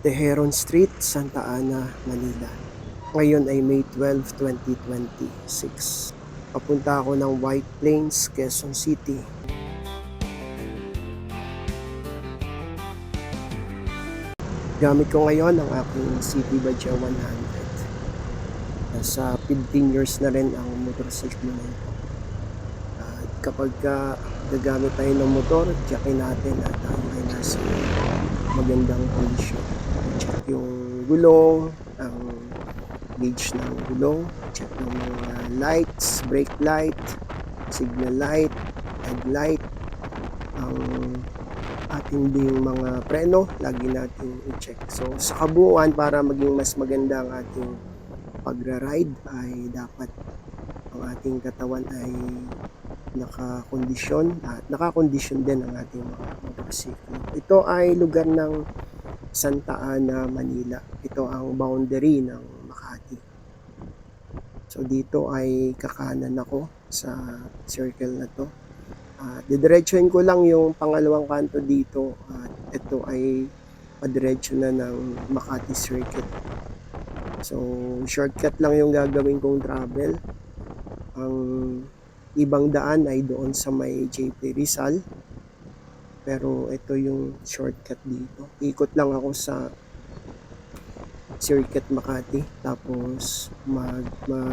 Tejeron Street, Santa Ana, Manila. Ngayon ay May 12, 2026. Papunta ako ng White Plains, Quezon City. Gamit ko ngayon ang aking City Badge 100. Nasa 15 years na rin ang motorsiklo na ito. At kapag gagamit tayo ng motor, tsakin natin at tayo ay nasa magandang kondisyon. Check yung gulong, ang gauge ng gulong, check yung mga lights, brake light, signal light, headlight, ang ating ding mga preno, lagi natin i-check. So sa kabuuan, para maging mas maganda ang ating pagra-ride, ay dapat ang ating katawan ay nakakondisyon din ang ating mga motorsiklo. Ito ay lugar ng Santa Ana, Manila. Ito ang boundary ng Makati. So dito ay kakanan ako sa circle na to. Didiretsuhin ko lang yung pangalawang kanto dito at ito ay padiretso na ng Makati Circuit. So shortcut lang yung gagawin kong travel. Ang ibang daan ay doon sa may JP Rizal, pero ito yung shortcut dito. Ikot lang ako sa Circuit Makati, tapos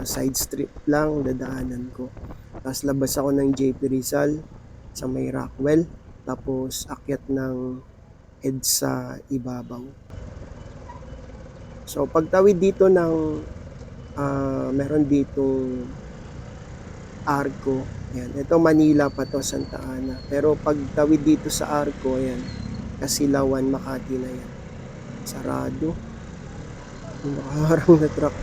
side street lang dadaanan ko. Tapos labas ako ng JP Rizal sa may Rockwell, tapos akyat ng EDSA ibabaw. So pagtawid dito ng meron ditong Arco. Yan. Ito Manila pa to, Santa Ana. Pero pagtawid dito sa Arco, yan, Kasilawan, Makati na yan. Sarado. Yung nakaharang na truck.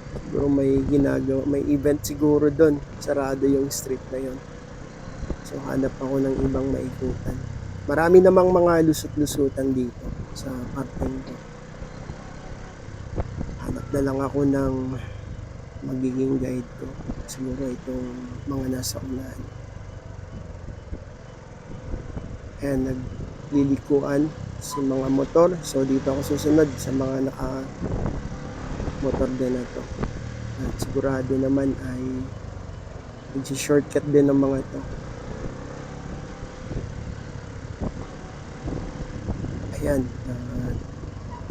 Siguro may event siguro doon. Sarado yung street na yon. So hanap ako ng ibang maikutan. Marami namang mga lusot-lusutan dito sa parteng ko. Hanap na lang ako ng magiging guide ko. Siguro itong mga nasa unahan. Ayan, naglilikuan si mga motor. So dito ako susunod sa mga naka-motor din na to. At sigurado naman ay nag-shortcut din ng mga to. Ayan,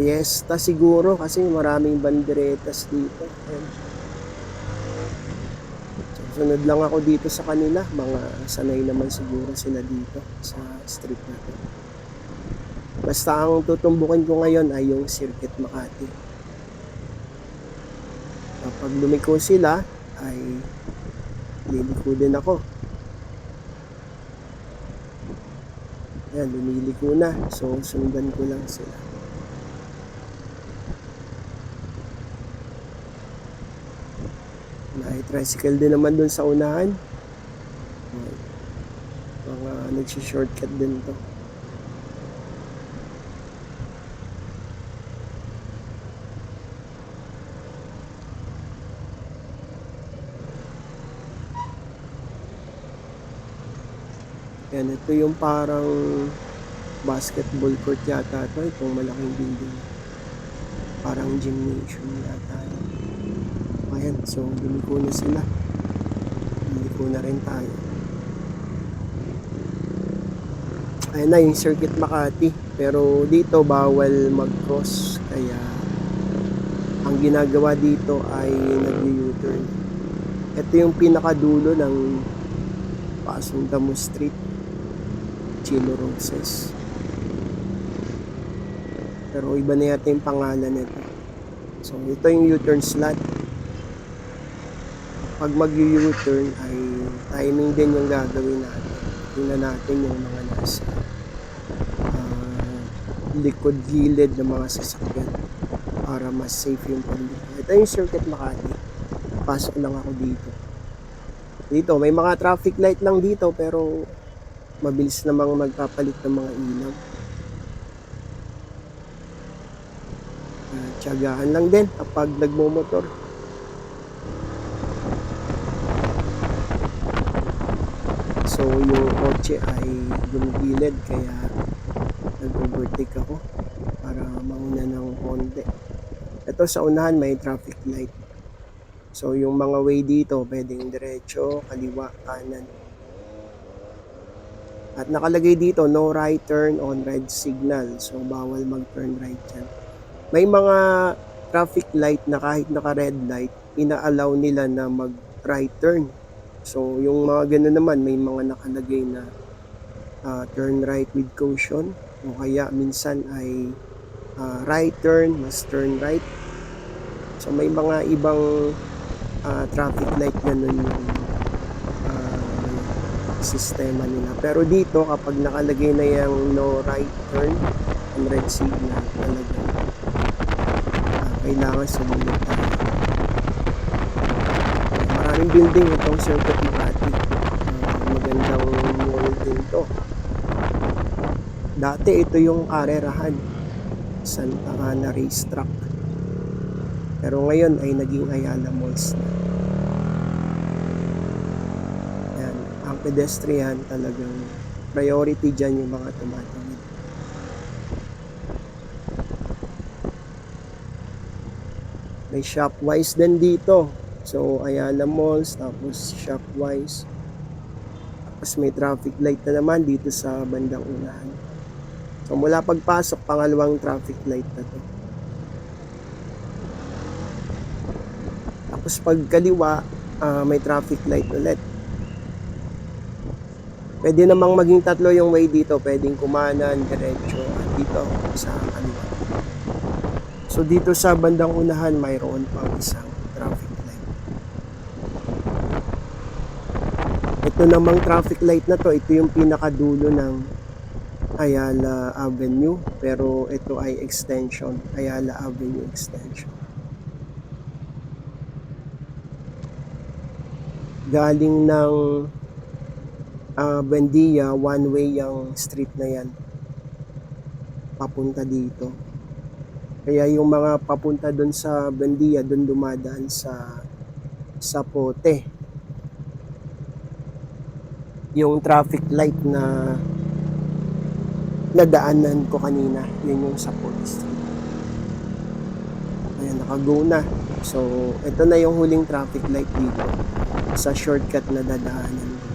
fiesta siguro kasi maraming banderetas dito. Ayan. Sunod lang ako dito sa kanila, mga sanay naman siguro sila dito sa street na to. Basta ang tutumbukin ko ngayon ay yung Circuit Makati. Kapag lumiko sila, ay liliko din ako. Ayan, lumiliko na. So, sundan ko lang sila. May tricycle din naman dun sa unahan. Mga nagsi-shortcut din to. Yan, ito yung parang basketball court yata ito. Itong malaking building. Parang gymnasium yata. Ayan, so lumiko na sila. Lumiko na rin tayo. Ayan na yung Circuit Makati. Pero dito bawal mag-cross. Kaya ang ginagawa dito ay nag-U-turn. Ito yung pinakadulo ng Pasong Damo Street, Chino Roses. Pero iba na yata yung pangalan nito. So ito yung U-turn slot. Pag mag-U-turn ay timing din yung gagawin natin. Tingnan natin yung mga nasa likod gilid ng mga sasakyan para mas safe yung pagliko. Ito yung Circuit Makati. Pasok lang ako dito. Dito may mga traffic light lang dito pero mabilis namang magpapalit ng mga ilaw. Tiyagaan lang din kapag nagmomotor. So yung kotse ay gumigilid kaya nag-overtake ako para ito sa unahan may traffic light. So, yung mga way dito puwedeng diretso, kaliwa, kanan. At nakalagay dito, no right turn on red signal. So, bawal mag-turn right diyan. May mga traffic light na kahit naka-red light, ina-allow nila na mag-right turn. So, yung mga gano'n naman may mga nakalagay na, turn right with caution o kaya minsan ay, right turn, must turn right. So, may mga ibang, traffic light gano'n yung, sistema nila. Pero dito kapag nakalagay na yang no right turn on red signal, talagang, kailangan sumunod tayo. Maraming building itong Circuit Makati. Magandang mall din 'to. Dati ito yung karerahan, Santa Ana Racetrack. Pero ngayon ay naging Ayala Malls na. Yan, ang pedestrian talagang priority diyan yung mga tumatawid. May Shopwise din dito. So, Ayala Malls, tapos Shopwise. Tapos may traffic light na naman dito sa bandang unahan. So, mula pagpasok, pangalawang traffic light na 'to. Tapos pag kaliwa, may traffic light ulit. Puwede namang maging tatlo yung way dito, puwedeng kumanan, diretso, at dito sa kaliwa. So, dito sa bandang unahan mayroon pang isang traffic light. Ito namang traffic light na 'to, ito yung pinakadulo ng Ayala Avenue, pero ito ay extension, Ayala Avenue extension. Galing ng, Buendia, one way yang street na yan, papunta dito. Kaya yung mga papunta dun sa Buendia, dun dumadaan sa Pote. Yung traffic light na nadaanan ko kanina, yun yung sa Pote Street. Ayan, naka-go na. So, ito na yung huling traffic light dito sa shortcut na dadaanan ko.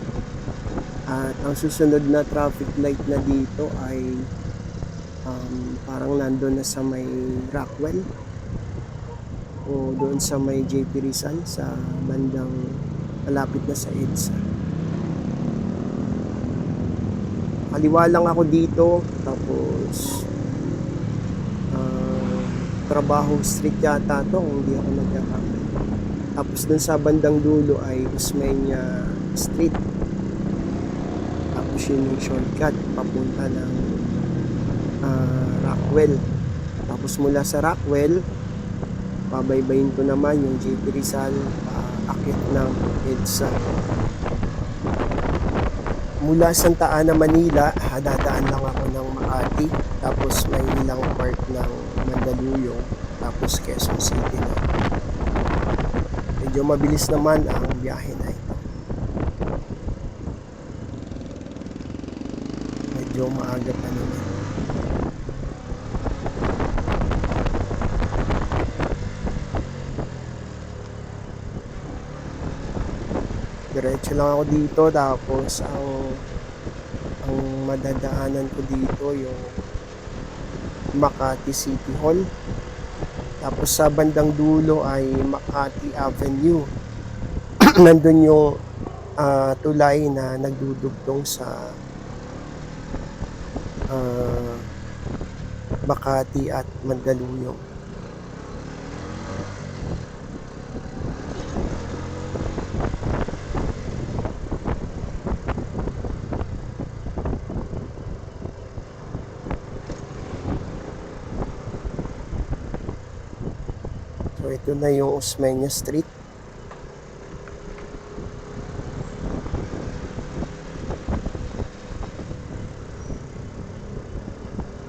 At ang susunod na traffic light na dito ay parang nandun na sa may Rockwell o doon sa may JP Rizal sa bandang malapit na sa EDSA. Kaliwa lang ako dito, tapos Trabaho Street yata to kung hindi ako nagkakamali. Tapos dun sa bandang dulo ay Osmeña Street. Tapos yun yung shortcut papunta ng Rockwell. Tapos mula sa Rockwell, pabaybayin ko naman yung JP Rizal, akit ng EDSA. Mula Santa Ana, Manila, dadaan lang ako ng Makati, tapos may ilang part ng Mandaluyong, tapos Quezon City na. Medyo mabilis naman ang biyahe na ito. Medyo maaga pa naman. Diretso lang ako dito, tapos ang madadaanan ko dito yung Makati City Hall. Tapos sa bandang dulo ay Makati Avenue. Nandun yung tulay na nagdudugtong sa Makati at Mandaluyong. So, ito na yung Osmeña Street.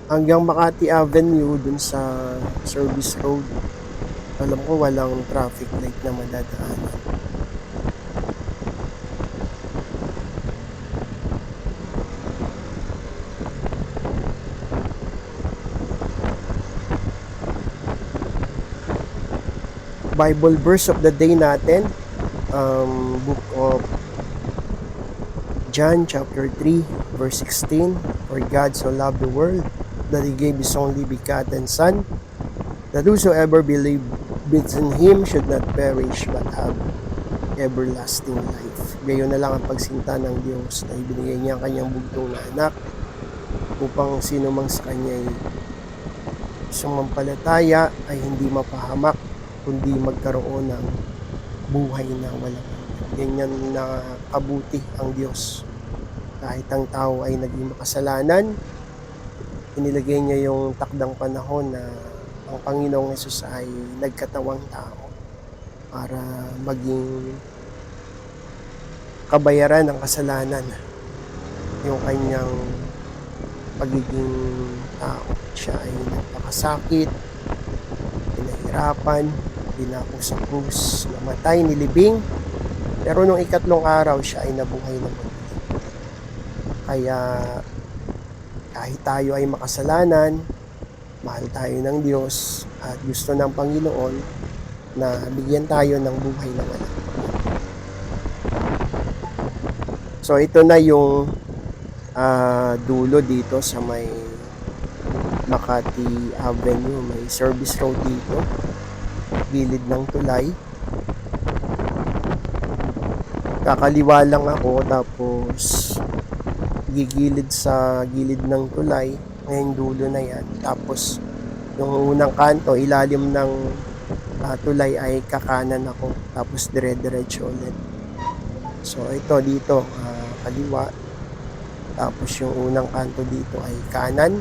Hanggang Makati Avenue dun sa Service Road. Alam ko walang traffic light na madadaanan. Bible verse of the day natin, book of John chapter 3 verse 16. For God so loved the world that He gave His only begotten Son, that whosoever believes in Him should not perish but have everlasting life. Gayon na lang ang pagsinta ng Diyos na ibinigay niya ang kanyang bugtong na anak upang sino mang sa kanya'y sumampalataya ay hindi mapahamak kundi magkaroon ng buhay na walang hanggan. Ganyan na kabuti ang Diyos. Kahit ang tao ay naging makasalanan, inilagay niya yung takdang panahon na ang Panginoong Hesus ay nagkatawang tao para maging kabayaran ng kasalanan yung kanyang pagiging tao. Siya ay nagpakasakit, pinahirapan, dinako sa krus, namatay, nilibing, pero nung ikatlong araw siya ay nabuhay na muli. Kaya kahit tayo ay makasalanan, mahal tayo ng Diyos at gusto ng Panginoon na bigyan tayo ng buhay na walang hanggan. So ito na yung dulo dito sa may Makati Avenue. May service road dito, gilid ng tulay. Kakaliwa lang ako tapos gigilid sa gilid ng tulay, ngayong dulo na yan. Tapos yung unang kanto, ilalim ng tulay ay kakanan ako, tapos dire-diretso ulit. So ito dito, kaliwa, tapos yung unang kanto dito ay kanan.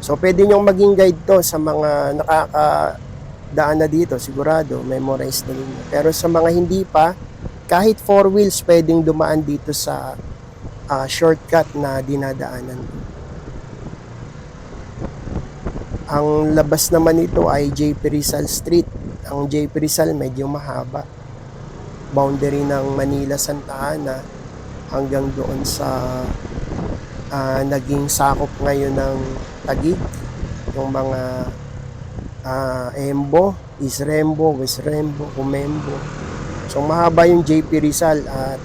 So pwede nyong maging guide to sa mga nakakadaan na dito, sigurado memorize na ninyo. Pero sa mga hindi pa, kahit 4 wheels pwedeng dumaan dito sa shortcut na dinadaanan. Ang labas naman ito ay JP Rizal Street. Ang JP Rizal medyo mahaba, boundary ng Manila Santa Ana hanggang doon sa naging sakop ngayon ng Taguig, yung mga Embo, East Rembo, West Rembo, Comembo. So mahaba yung JP Rizal at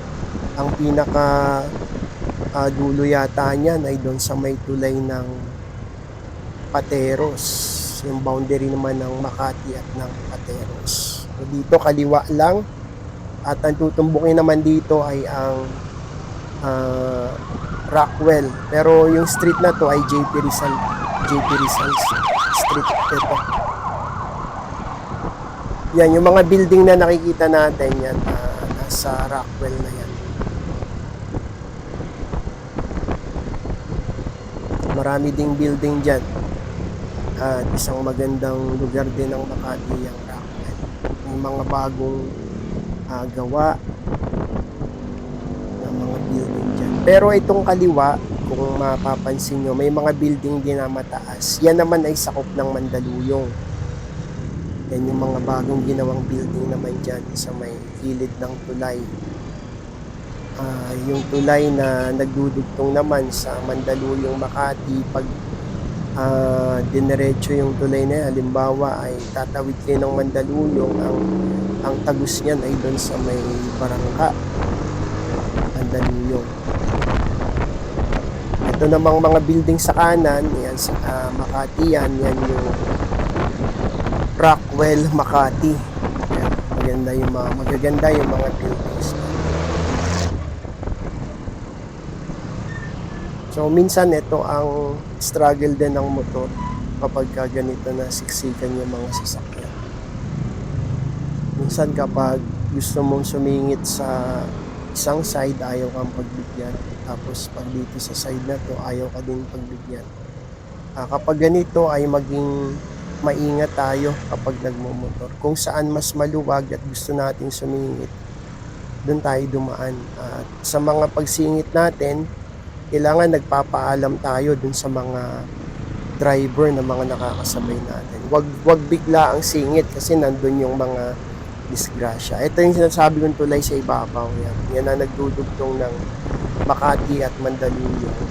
ang pinaka dulo yata niyan ay doon sa may tulay ng Pateros, yung boundary naman ng Makati at ng Pateros. So dito kaliwa lang at ang tutumbukin naman dito ay ang Rockwell, pero yung street na to ay JP Rizal Street ito. Yan, yung mga building na nakikita natin yan, nasa Rockwell na yan. Marami ding building dyan at isang magandang lugar din ng Makati ang Rockwell. May mga bagong gawa ng mga building dyan. Pero itong kaliwa, kung mapapansin nyo, may mga building din na mataas. Yan naman ay sakop ng Mandaluyong. Yan yung mga bagong ginawang building naman dyan sa may gilid ng tulay. Yung tulay na nagdudugtong naman sa Mandaluyong Makati, pag dinerecho yung tulay na yan, halimbawa ay tatawid kayo ng Mandaluyong, ang tagus niyan ay doon sa may Barangka Mandaluyong. Ito namang mga building sa kanan, yan sa Makati yan yung Rockwell Makati. Ayan, magaganda yung mga buildings. So minsan ito ang struggle din ng motor kapag ganito na siksikan yung mga sasakyan. Minsan kapag gusto mong sumingit sa isang side, ayaw kang pagbigyan. Tapos pag dito sa side na to, ayaw ka din pagbigyan. Kapag ganito ay maging maingat tayo kapag nagmumotor. Kung saan mas maluwag at gusto nating sumingit, doon tayo dumaan. At sa mga pagsingit natin, kailangan nagpapaalam tayo dun sa mga driver na mga nakakasabay natin. Wag bigla ang singit kasi nandun yung mga disgrasya. Ito yung sinasabi kong tulay sa ibabaw. Yan ang nagdudugtong ng Makati at Mandaluyong.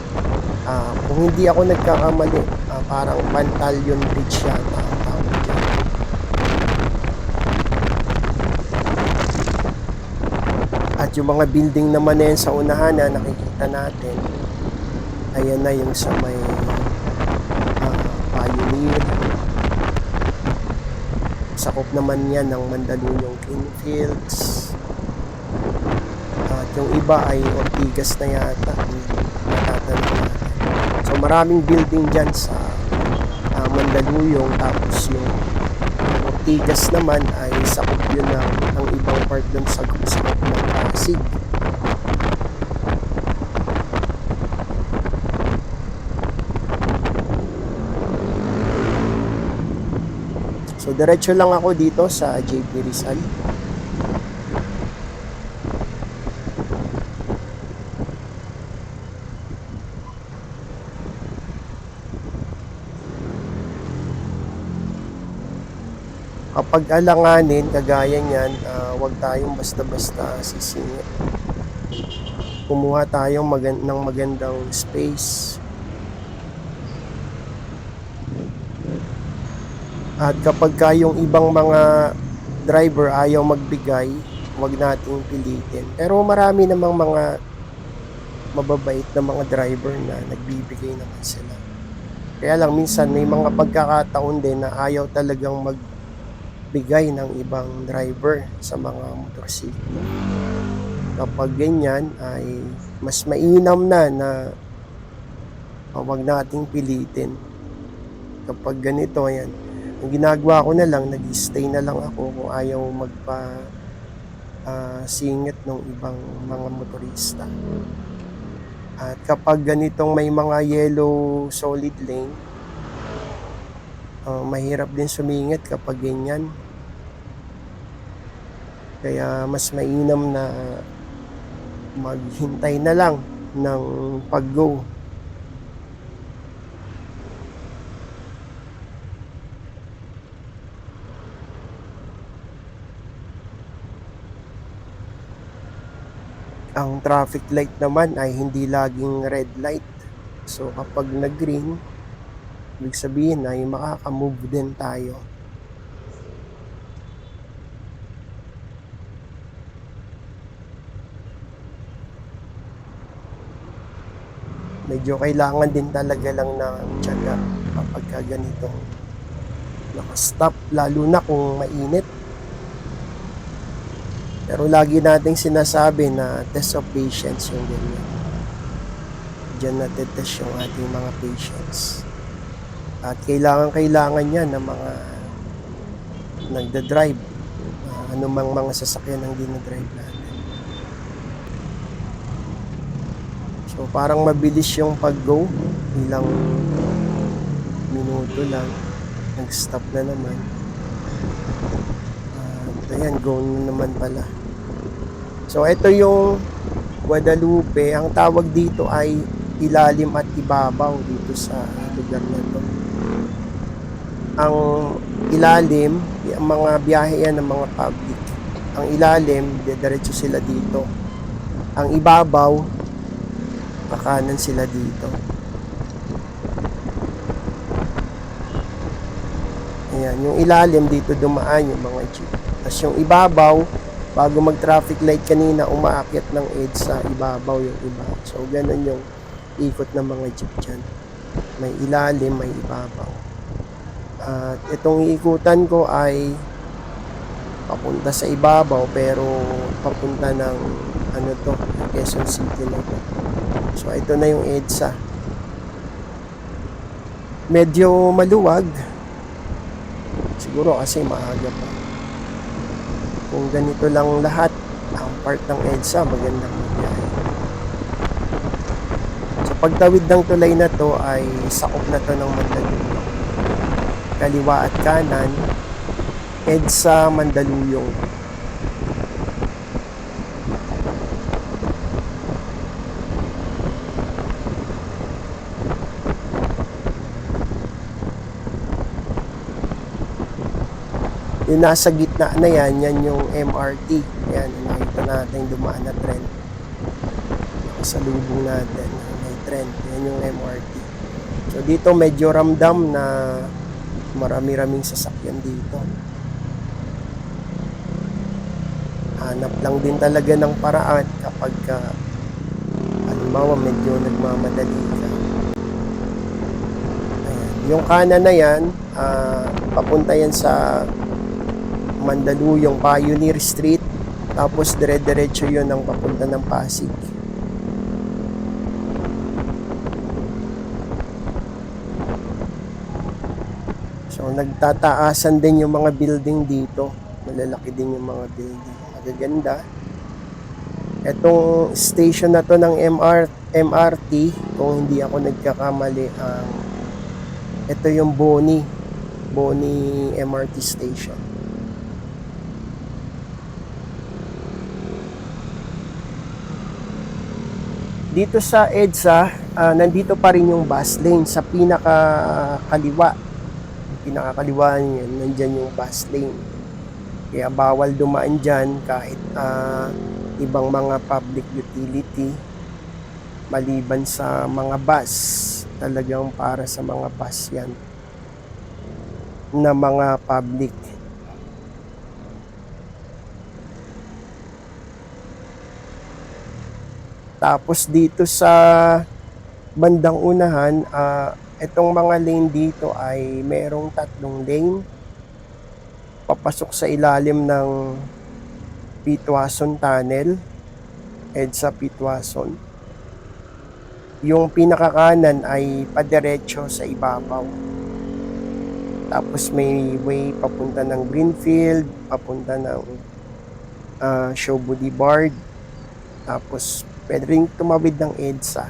Kung hindi ako nagkakamali, parang Pantalion Bridge yata ang tawag dyan. At yung mga building naman na yan sa unahan na nakikita natin, ayan na yung sa may Pioneer. Sakop naman yan ng Mandaluyong Greenfields. At yung iba ay Ortigas na yata. So maraming building dyan sa Mandaluyong. Tapos yung Ortigas naman ay sakop yun ang ibang part dun sa sakop ng Pasig. So diretso lang ako dito sa JP Rizal. Kapag alanganin, kagaya niyan, huwag tayong basta-basta sisingit. Kumuha tayong ng magandang space. At kapag yung ibang mga driver ayaw magbigay, huwag nating pilitin. Pero marami namang mga mababait na mga driver na nagbibigay naman sila. Kaya lang minsan may mga pagkakataon din na ayaw talagang magbigay ng ibang driver sa mga motorsiklo. Kapag ganyan ay mas mainam na huwag nating pilitin. Kapag ganito yan, ang ginagawa ko na lang, nag-stay na lang ako kung ayaw singit ng ibang mga motorista. At kapag ganitong may mga yellow solid lane, mahirap din sumingit kapag ganyan. Kaya mas mainam na maghintay na lang ng pag-go. Ang traffic light naman ay hindi laging red light. So kapag nag-green, ibig sabihin ay makaka-move din tayo. Medyo kailangan din talaga lang ng tiyaga kapag ganitong naka-stop, lalo na kung mainit. Pero lagi nating sinasabi na test of patience yung ganyan. Diyan natetest yung ating mga patience. At kailangan yan ng mga nagda-drive. Anumang mga sasakyan ang dinadrive natin. So parang mabilis yung pag-go. Ilang minuto lang. Nag-stop na naman. Ayan, go na naman pala. So ito yung Guadalupe. Ang tawag dito ay ilalim at ibabaw dito sa lugar na to. Ang ilalim, ang mga biyahe yan ng mga public. Ang ilalim, diretso sila dito. Ang ibabaw, kakanan sila dito. Ayan, yung ilalim dito dumaan yung mga jeep. Tapos yung ibabaw, bago mag-traffic light kanina, umaakyat ng edge sa ibabaw yung iba. So, ganun yung ikot ng mga jeep dyan. May ilalim, may ibabaw. At itong iikutan ko ay papunta sa ibabaw, pero papunta ng Quezon City na to. So, ito na yung EDSA. Medyo maluwag. Siguro kasi maaga pa. Kung ganito lang lahat, ang part ng EDSA, magandang magbiyahe. So pagtawid ng tulay na to ay sakop na to ng Mandaluyong. Kaliwa at kanan, EDSA Mandaluyong. Yung nasa gitna na yan yung MRT. Yan, nakita natin dumaan na tren. Nakasalubong natin, may tren. Yan yung MRT. So dito medyo ramdam na marami-raming sasakyan dito. hanap lang din talaga ng paraan kapag halimbawa medyo nagmamadali ka. Ayan. Yung kanan na yan, papunta yan sa Mandaluyong Pioneer Street, tapos dire-diretso yun ang papunta ng Pasig. So nagtataasan din yung mga building dito, malalaki din yung mga building, magaganda. Etong station na to ng MRT, kung hindi ako nagkakamali, ito yung Boni MRT station. Dito sa EDSA, nandito pa rin yung bus lane sa pinakakaliwa. Pinakakaliwa niyan, nandyan yung bus lane. Kaya bawal dumaan dyan kahit ibang mga public utility, maliban sa mga bus. Talagang para sa mga bus yan na mga public. Tapos dito sa bandang unahan, itong mga lane dito ay merong 3 lane papasok sa ilalim ng Pitwason Tunnel, EDSA Pitwason. Yung pinakakanan ay padiretso sa ibabaw. Tapos may way papunta ng Greenfield, papunta ng Show Boulevard. Tapos pwede rin tumawid ng EDSA.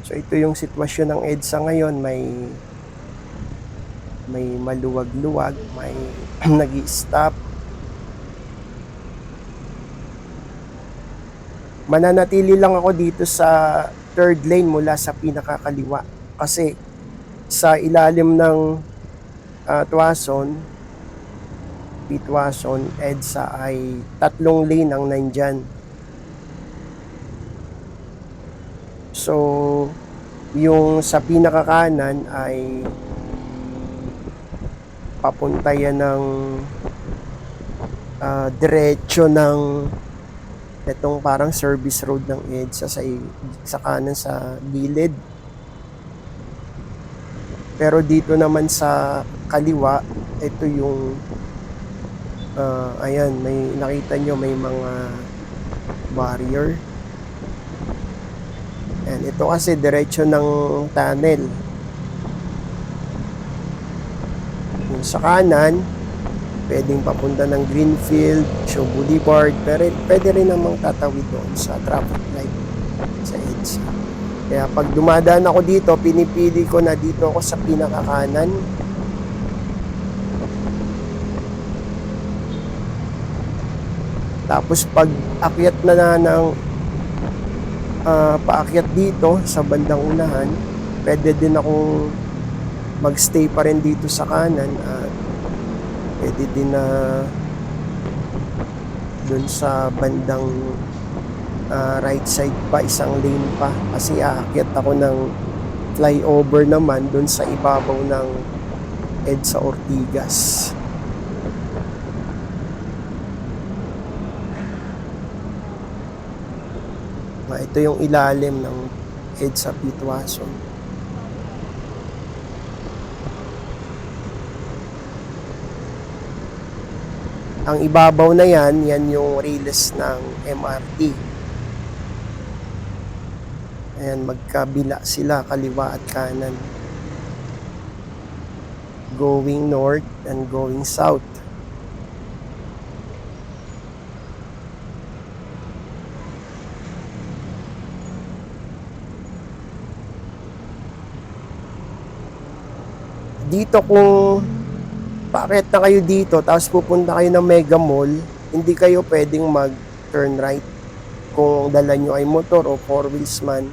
So ito yung sitwasyon ng EDSA ngayon, may maluwag-luwag, may nag-i-stop. Mananatili lang ako dito sa 3rd lane mula sa pinakakaliwa kasi sa ilalim ng Pitwason, EDSA ay 3 lane ang nandyan. So yung sa pinakakanan ay papunta yan ng diretso ng itong parang service road ng EDSA sa kanan sa gilid. Pero dito naman sa kaliwa, ito yung ayan, may nakita nyo may mga barrier. And ito kasi diretso ng tunnel. Yung sa kanan, pwedeng papunta ng Greenfield, Show Boulevard, pero pwede rin namang tatawid doon sa traffic light sa EDSA. Kaya pag dumadaan ako dito, pinipili ko na dito ako sa pinakakanan. Tapos pag akyat na ng paakyat dito sa bandang unahan, pwede din akong magstay pa rin dito sa kanan at pwede din na dun sa bandang right side pa, isang lane pa, kasi aakyat ako ng flyover naman dun sa ibabaw ng EDSA Ortigas. Ito yung ilalim ng EDSA Pitwason. Ang ibabaw na yan yung rails ng MRT. Ayan, magkabila sila, kaliwa at kanan. Going north and going south. Dito kung paakyat na kayo dito tapos pupunta kayo ng Mega Mall, hindi kayo pwedeng mag-turn right. Kung dala nyo ay motor o 4 wheels man,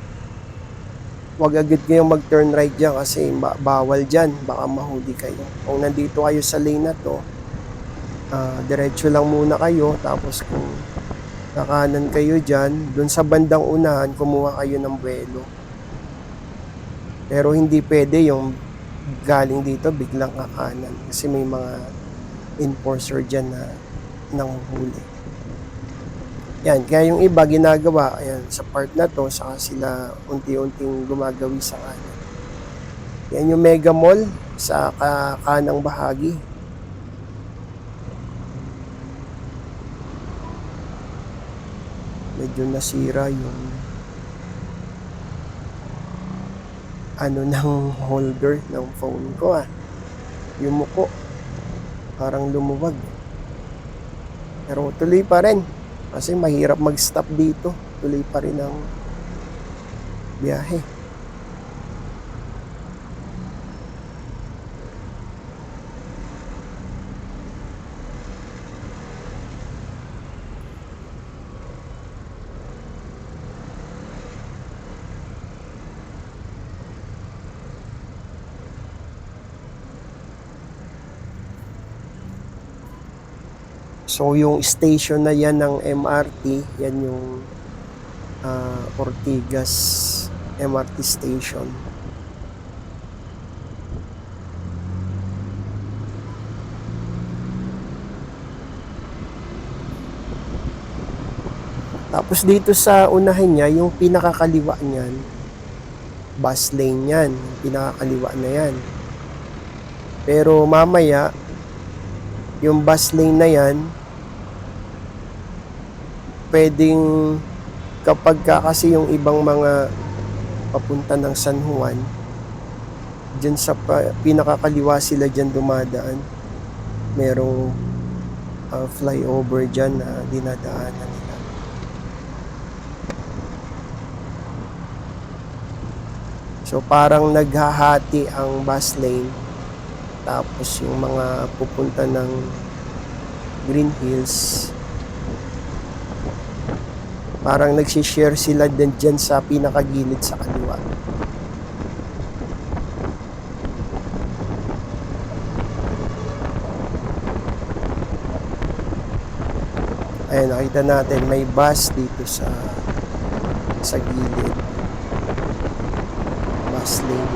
wag agad kayong mag-turn right dyan kasi bawal dyan, baka mahuli kayo. Kung nandito kayo sa lane na to, diretso lang muna kayo, tapos kung nakanan kayo dyan, dun sa bandang unahan, kumuha kayo ng buwelo. Pero hindi pwede yung galing dito biglang kakanan kasi may mga enforcer dyan na nanghuhuli. Yan, kaya yung iba ginagawa, ayan, sa part na to, saka sila unti-unting gumagawi sa kanan. Yan yung Mega Mall sa kanang bahagi. Medyo nasira yung ng holder ng phone ko yung muko parang lumuwag, pero tuloy pa rin kasi mahirap mag-stop dito, tuloy pa rin ang biyahe. So yung station na yan ng MRT, yan yung Ortigas MRT station. Tapos dito sa unahan niya, yung pinakakaliwa niyan, bus lane yan, pinakakaliwa na yan. Pero mamaya, yung bus lane na yan, pwedeng kapag kasi yung ibang mga papunta ng San Juan, dyan sa pinakakaliwa sila dyan dumadaan. Merong flyover dyan na dinadaanan nila. So parang naghahati ang bus lane, tapos yung mga pupunta ng Green Hills, parang nagsishare sila din dyan sa pinakagilid sa kaliwa. Ayan, nakita natin may bus dito sa gilid, bus lane.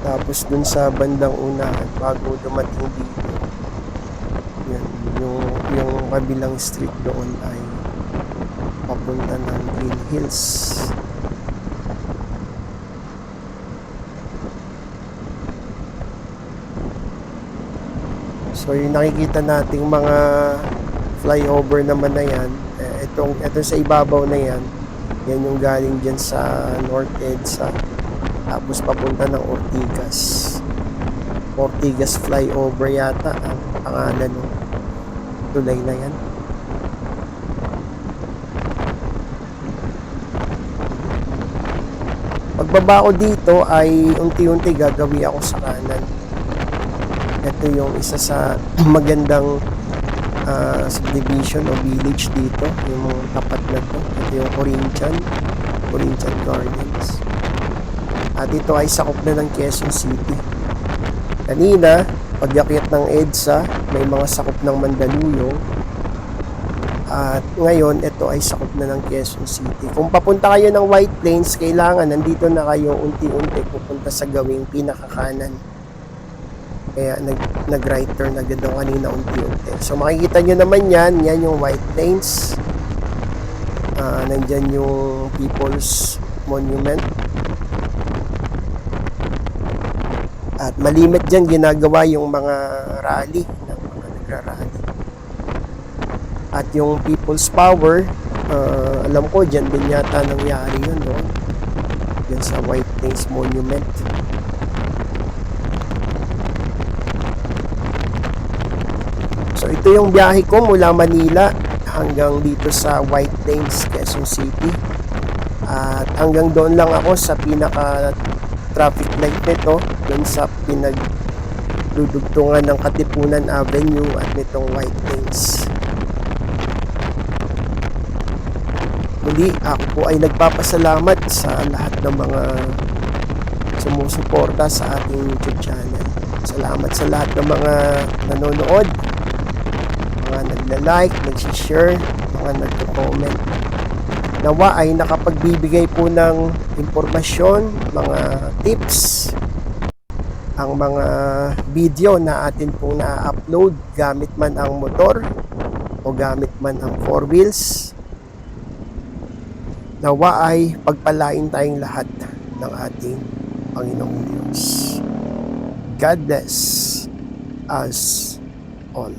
Tapos dun sa bandang unahan, bago dumating dito, yan, yung kabilang street doon ay papunta ng Green Hills. So yung nakikita nating mga flyover naman na yan, itong sa ibabaw na yan, yan yung galing dyan sa North EDSA, tapos papunta ng Ortigas flyover yata ang pangalan ng tulay na yan. Pagbaba ko dito ay unti-unti gagawi ako sa kanan. Ito yung isa sa magandang subdivision o village dito, yung tapat na to. Ito yung Corinthian Gardens. At ito ay sakop na ng Quezon City. Kanina, pag-akyat ng EDSA, may mga sakop ng Mandaluyong. At ngayon, ito ay sakop na ng Quezon City. Kung papunta kayo ng White Plains, kailangan nandito na kayo unti-unti pupunta sa gawing pinakakanan. Kaya nag-right turn agad daw kanina unti-unti. So makikita nyo naman yan yung White Plains. Nandyan yung People's Monument. At malimit dyan ginagawa yung mga rally, ng mga nagra-rally. At yung People's Power, alam ko dyan din yata nangyari yun, no? Dyan sa White Plains Monument. So ito yung biyahe ko mula Manila hanggang dito sa White Plains, Quezon City. At hanggang doon lang ako sa pinaka traffic light nito, doon sa pinagdudugtungan ng Katipunan Avenue at nitong White Plains. Muli, ako po ay nagpapasalamat sa lahat ng mga sumusuporta sa ating YouTube channel. Salamat sa lahat ng mga nanonood, mga nagla-like, nag-share, mga nagko-comment. Nawa ay nakapagbibigay po ng impormasyon, mga tips, ang mga video na atin pong na-upload gamit man ang motor o gamit man ang 4 wheels. Nawa ay pagpalain tayong lahat ng ating Panginoong Diyos. God bless us all.